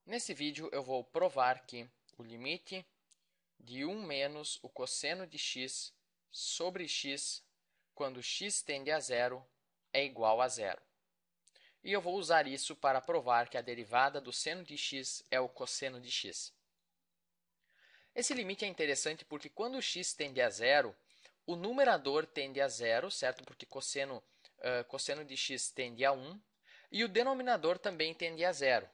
Nesse vídeo eu vou provar que o limite de 1 menos o cosseno de x sobre x, quando x tende a zero, é igual a zero. E eu vou usar isso para provar que a derivada do seno de x é o cosseno de x. Esse limite é interessante porque quando x tende a zero, o numerador tende a zero, certo? Porque cosseno de x tende a 1, e o denominador também tende a zero.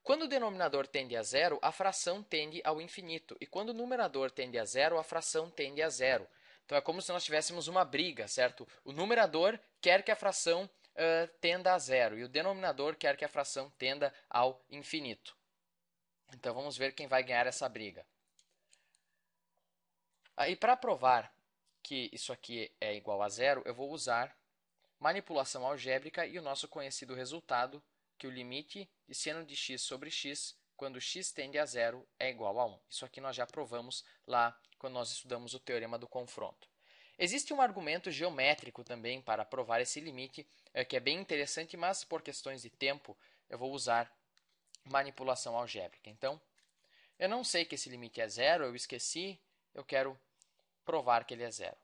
Quando o denominador tende a zero, a fração tende ao infinito. E quando o numerador tende a zero, a fração tende a zero. Então é como se nós tivéssemos uma briga, certo? O numerador quer que a fração tenda a zero e o denominador quer que a fração tenda ao infinito. Então vamos ver quem vai ganhar essa briga. Aí para provar que isso aqui é igual a zero, eu vou usar manipulação algébrica e o nosso conhecido resultado, que o limite de seno de x sobre x, quando x tende a zero, é igual a 1. Isso aqui nós já provamos lá quando nós estudamos o teorema do confronto. Existe um argumento geométrico também para provar esse limite, que é bem interessante, mas por questões de tempo eu vou usar manipulação algébrica. Então, eu não sei que esse limite é zero, eu esqueci, eu quero provar que ele é zero.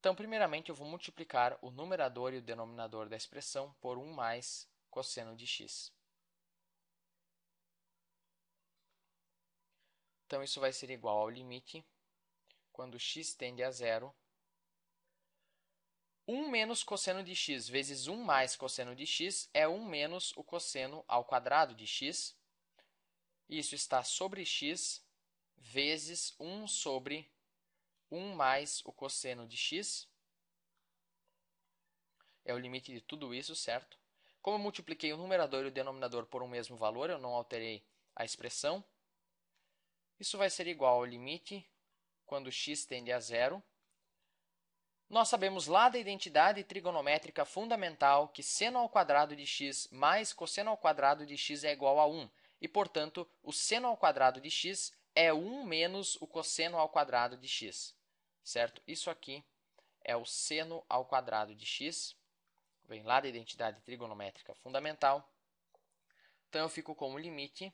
Então, primeiramente, eu vou multiplicar o numerador e o denominador da expressão por 1 mais cosseno de x. Então, isso vai ser igual ao limite, quando x tende a zero, 1 menos cosseno de x vezes 1 mais cosseno de x é 1 menos o cosseno ao quadrado de x. Isso está sobre x vezes 1 sobre 1 mais o cosseno de x. É o limite de tudo isso, certo? Como eu multipliquei o numerador e o denominador por um mesmo valor, eu não alterei a expressão. Isso vai ser igual ao limite quando x tende a zero. Nós sabemos lá da identidade trigonométrica fundamental que seno ao quadrado de x mais cosseno ao quadrado de x é igual a 1. E, portanto, o seno ao quadrado de x é 1 menos o cosseno ao quadrado de x. Certo? Isso aqui é o seno ao quadrado de x. Vem lá da identidade trigonométrica fundamental. Então, eu fico com o limite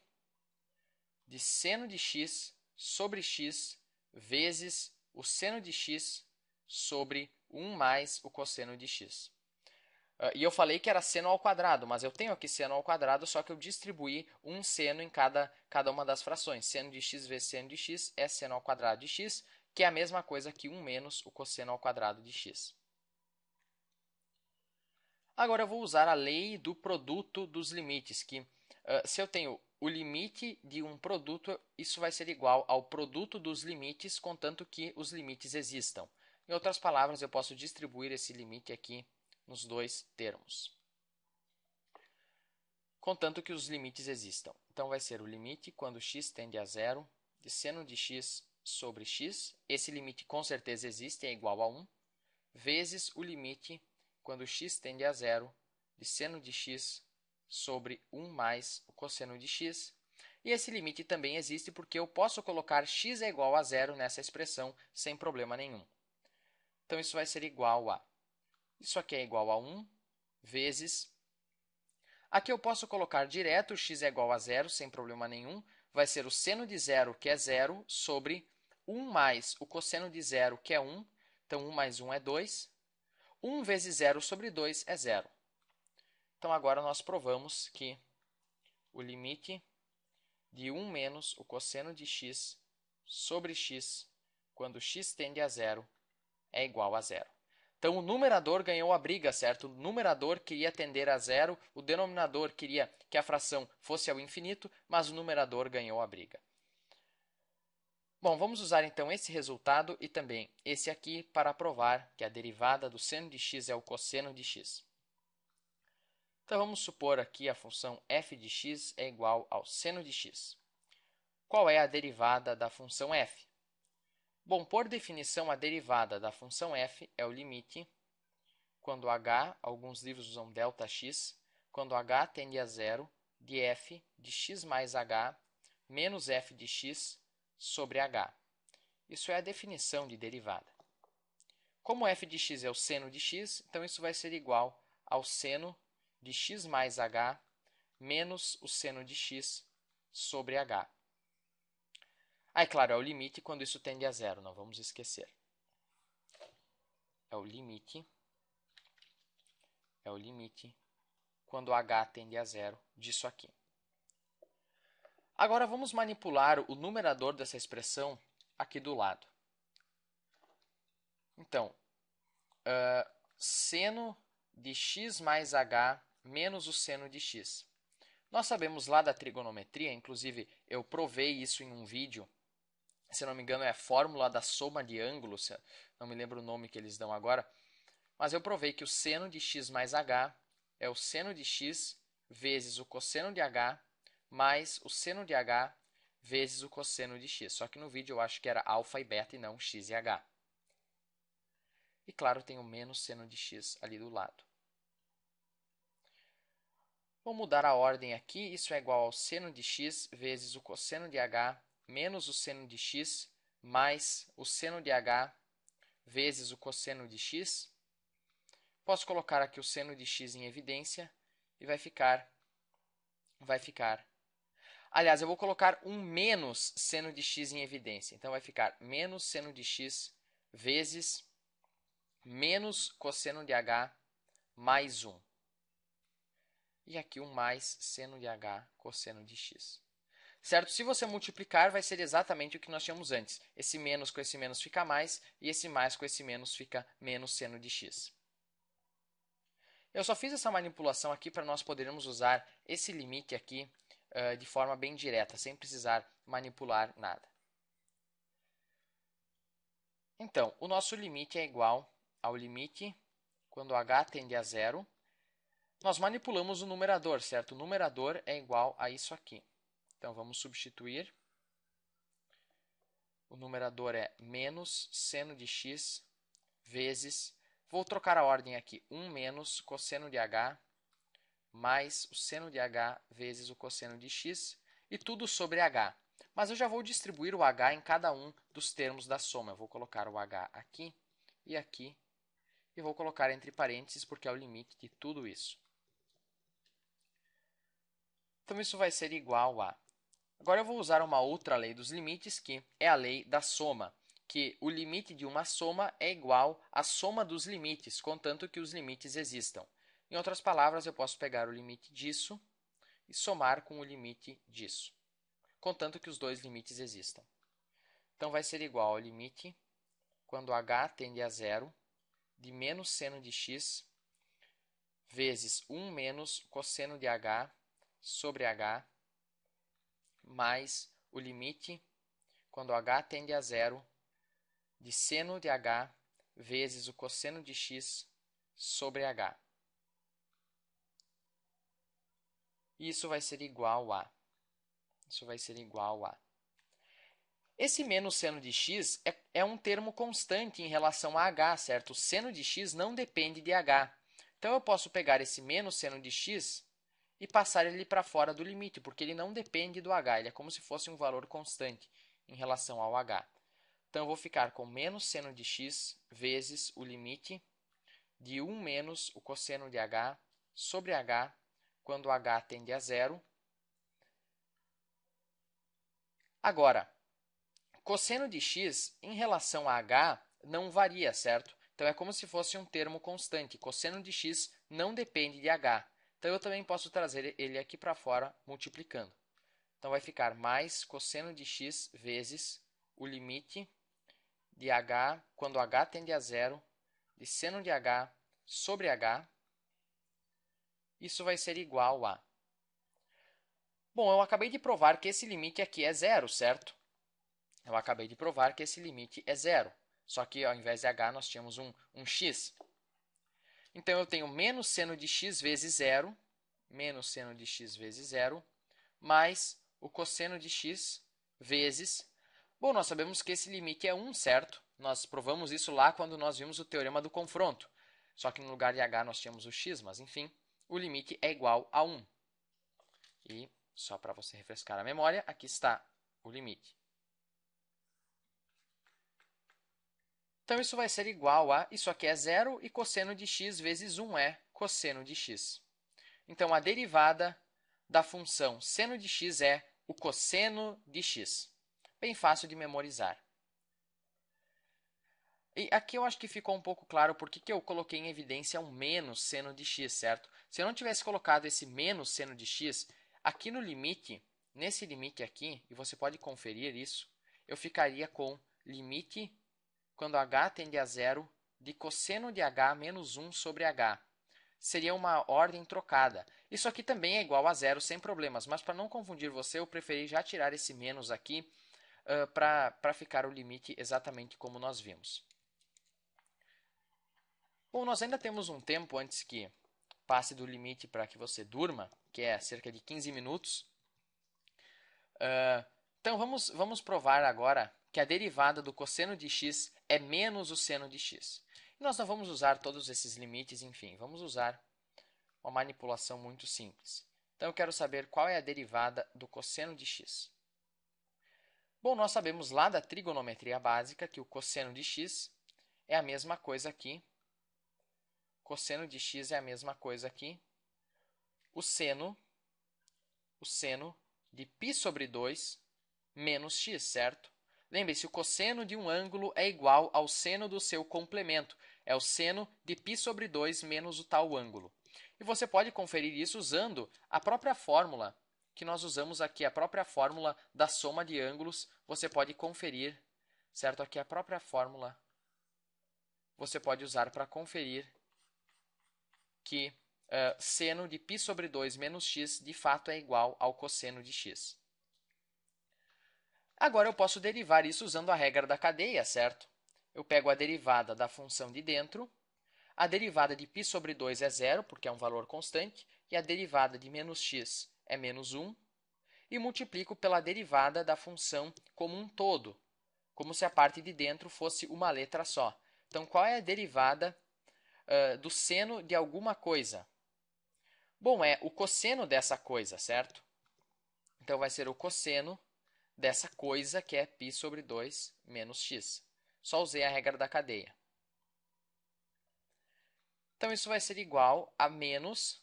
de seno de x sobre x vezes o seno de x sobre 1 mais o cosseno de x. E eu falei que era seno ao quadrado, mas eu tenho aqui seno ao quadrado, só que eu distribuí um seno em cada uma das frações. Seno de x vezes seno de x é seno ao quadrado de x, que é a mesma coisa que 1 menos o cosseno ao quadrado de x. Agora eu vou usar a lei do produto dos limites, que se eu tenho o limite de um produto, isso vai ser igual ao produto dos limites, contanto que os limites existam. Em outras palavras, eu posso distribuir esse limite aqui nos dois termos, contanto que os limites existam. Então, vai ser o limite quando x tende a zero de seno de x sobre x. Esse limite com certeza existe, é igual a 1, vezes o limite quando x tende a zero de seno de x sobre 1 mais o cosseno de x. E esse limite também existe porque eu posso colocar x é igual a zero nessa expressão sem problema nenhum. Então, isso vai ser igual a... Isso aqui é igual a 1 vezes... Aqui eu posso colocar direto x é igual a zero sem problema nenhum. Vai ser o seno de zero, que é zero, sobre 1 mais o cosseno de zero, que é 1. Então, 1 mais 1 é 2. 1 vezes 0 sobre 2 é 0. Então, agora nós provamos que o limite de 1 menos o cosseno de x sobre x, quando x tende a zero, é igual a zero. Então, o numerador ganhou a briga, certo? O numerador queria tender a zero, o denominador queria que a fração fosse ao infinito, mas o numerador ganhou a briga. Bom, vamos usar então esse resultado e também esse aqui para provar que a derivada do seno de x é o cosseno de x. Então, vamos supor aqui a função f de x é igual ao seno de x. Qual é a derivada da função f? Bom, por definição, a derivada da função f é o limite quando h, alguns livros usam Δx, quando h tende a zero, de f de x mais h menos f de x sobre h. Isso é a definição de derivada. Como f de x é o seno de x, então isso vai ser igual ao seno de x mais h menos o seno de x sobre h. Aí, claro, é o limite quando isso tende a zero, não vamos esquecer. É o limite quando h tende a zero disso aqui. Agora, vamos manipular o numerador dessa expressão aqui do lado. Então, seno de x mais h menos o seno de x. Nós sabemos lá da trigonometria, inclusive eu provei isso em um vídeo, se não me engano é a fórmula da soma de ângulos, não me lembro o nome que eles dão agora, mas eu provei que o seno de x mais h é o seno de x vezes o cosseno de h mais o seno de h vezes o cosseno de x. Só que no vídeo eu acho que era alfa e beta e não x e h. E claro, tem o menos seno de x ali do lado. Vou mudar a ordem aqui. Isso é igual ao seno de x vezes o cosseno de h menos o seno de x mais o seno de h vezes o cosseno de x. Posso colocar aqui o seno de x em evidência e vai ficar. Aliás, eu vou colocar um menos seno de x em evidência. Então, vai ficar menos seno de x vezes menos cosseno de h mais 1. E aqui um mais seno de h cosseno de x. Certo? Se você multiplicar, vai ser exatamente o que nós tínhamos antes. Esse menos com esse menos fica mais, e esse mais com esse menos fica menos seno de x. Eu só fiz essa manipulação aqui para nós podermos usar esse limite aqui de forma bem direta, sem precisar manipular nada. Então, o nosso limite é igual ao limite quando h tende a zero. Nós manipulamos o numerador, certo? O numerador é igual a isso aqui. Então, vamos substituir. O numerador é menos seno de x vezes... Vou trocar a ordem aqui. 1 menos cosseno de h mais o seno de h vezes o cosseno de x, e tudo sobre h. Mas eu já vou distribuir o h em cada um dos termos da soma. Eu vou colocar o h aqui, e vou colocar entre parênteses, porque é o limite de tudo isso. Então, isso vai ser igual a... Agora, eu vou usar uma outra lei dos limites, que é a lei da soma, que o limite de uma soma é igual à soma dos limites, contanto que os limites existam. Em outras palavras, eu posso pegar o limite disso e somar com o limite disso, contanto que os dois limites existam. Então, vai ser igual ao limite, quando h tende a zero, de menos seno de x vezes 1 menos cosseno de h sobre h, mais o limite, quando h tende a zero, de seno de h vezes o cosseno de x sobre h. Isso vai ser igual a... Esse menos seno de x é um termo constante em relação a h, certo? O seno de x não depende de h. Então, eu posso pegar esse menos seno de x e passar ele para fora do limite, porque ele não depende do h. Ele é como se fosse um valor constante em relação ao h. Então, eu vou ficar com menos seno de x vezes o limite de 1 menos o cosseno de h sobre h, quando h tende a zero. Agora, cosseno de x em relação a h não varia, certo? Então, é como se fosse um termo constante. Cosseno de x não depende de h. Então, eu também posso trazer ele aqui para fora multiplicando. Então, vai ficar mais cosseno de x vezes o limite de h, quando h tende a zero, de seno de h sobre h. Isso vai ser igual a... Bom, eu acabei de provar que esse limite aqui é zero, certo? Eu acabei de provar que esse limite é zero. Só que ao invés de h, nós tínhamos um x. Então, eu tenho menos seno de x vezes zero, menos seno de x vezes zero, mais o cosseno de x vezes... Bom, nós sabemos que esse limite é 1, certo? Nós provamos isso lá quando nós vimos o teorema do confronto. Só que no lugar de h nós tínhamos o x, mas enfim, o limite é igual a 1. E, só para você refrescar a memória, aqui está o limite. Então, isso vai ser igual a... Isso aqui é zero e cosseno de x vezes 1 é cosseno de x. Então, a derivada da função seno de x é o cosseno de x. Bem fácil de memorizar. E aqui eu acho que ficou um pouco claro por que eu coloquei em evidência um menos seno de x, certo? Se eu não tivesse colocado esse menos seno de x, aqui no limite, nesse limite aqui, e você pode conferir isso, eu ficaria com limite, quando h tende a zero, de cosseno de h menos 1 sobre h. Seria uma ordem trocada. Isso aqui também é igual a zero sem problemas, mas para não confundir você, eu preferi já tirar esse menos aqui para ficar o limite exatamente como nós vimos. Bom, nós ainda temos um tempo antes que passe do limite para que você durma, que é cerca de 15 minutos. Então, vamos provar agora que a derivada do cosseno de x é menos o seno de x. E nós não vamos usar todos esses limites, enfim, vamos usar uma manipulação muito simples. Então, eu quero saber qual é a derivada do cosseno de x. Bom, nós sabemos lá da trigonometria básica que o cosseno de x é a mesma coisa aqui. Cosseno de x é a mesma coisa aqui. O seno de π sobre 2 menos x, certo? Lembre-se, o cosseno de um ângulo é igual ao seno do seu complemento. É o seno de π sobre 2 menos o tal ângulo. E você pode conferir isso usando a própria fórmula que nós usamos aqui, a própria fórmula da soma de ângulos. Você pode conferir, certo? Aqui a própria fórmula você pode usar para conferir que seno de π sobre 2 menos x, de fato, é igual ao cosseno de x. Agora, eu posso derivar isso usando a regra da cadeia, certo? Eu pego a derivada da função de dentro, a derivada de π sobre 2 é zero, porque é um valor constante, e a derivada de menos x é menos 1, e multiplico pela derivada da função como um todo, como se a parte de dentro fosse uma letra só. Então, qual é a derivada do seno de alguma coisa? Bom, é o cosseno dessa coisa, certo? Então, vai ser o cosseno dessa coisa, que é π sobre 2 menos x. Só usei a regra da cadeia. Então, isso vai ser igual a menos...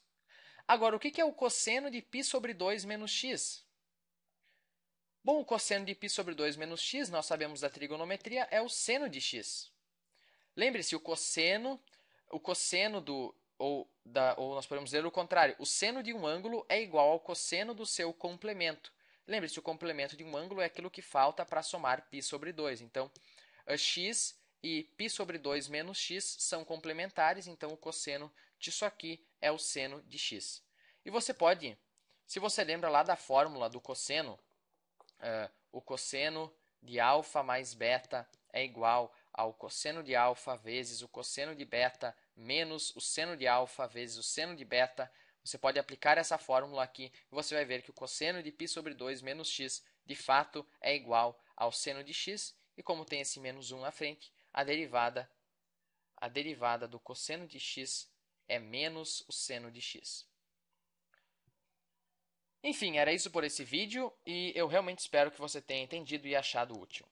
Agora, o que é o cosseno de π sobre 2 menos x? Bom, o cosseno de π sobre 2 menos x, nós sabemos da trigonometria, é o seno de x. Lembre-se, o cosseno do... Ou nós podemos dizer o contrário, o seno de um ângulo é igual ao cosseno do seu complemento. Lembre-se, o complemento de um ângulo é aquilo que falta para somar π sobre 2. Então, x e π sobre 2 menos x são complementares, então o cosseno disso aqui é o seno de x. E você pode, se você lembra lá da fórmula do cosseno, o cosseno de alfa mais beta é igual ao cosseno de alfa vezes o cosseno de beta menos o seno de alfa vezes o seno de beta. Você pode aplicar essa fórmula aqui e você vai ver que o cosseno de π sobre 2 menos x, de fato, é igual ao seno de x. E como tem esse menos 1 à frente, a derivada do cosseno de x é menos o seno de x. Enfim, era isso por esse vídeo e eu realmente espero que você tenha entendido e achado útil.